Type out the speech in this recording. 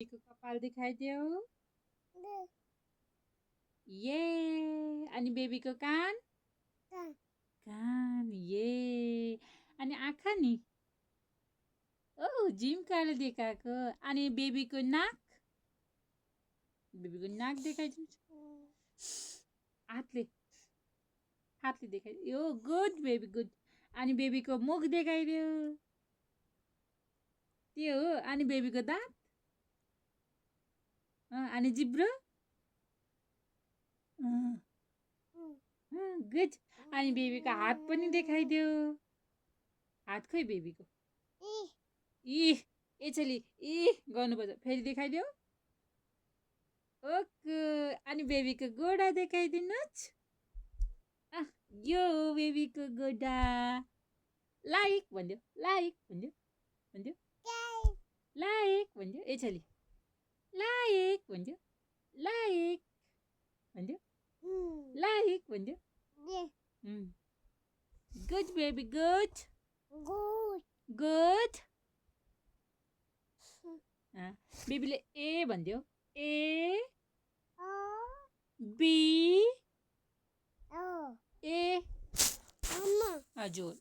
को कपाल दिखाइदेऊ। ये अनि बेबीको कान कान ये अनि आँखा नि ओ झिम्काले देखाएको। अनि बेबीको नाक देखाइदिन्छु हातले देखाइदियो। Good baby good. अनि बेबीको मुख देखाइदियो। त्यो हो। अनि बेबीको दाँत अनि जिब्रो गुड। अनि बेबीको हात पनि देखाइदियो। हात खोइ बेबीको यसरी गर्नुपर्छ। फेरि देखाइदियो। ओके। अनि बेबीको गोडा देखाइदिनुहोस्। यो बेबीको गोडा लाइक भन्दियो लाइक भन्दियो यसरी लाइक भन्दियो लाइक भन्दियो। Good baby good good. बेबीले ए भन्दियो ए बी ए हजुर।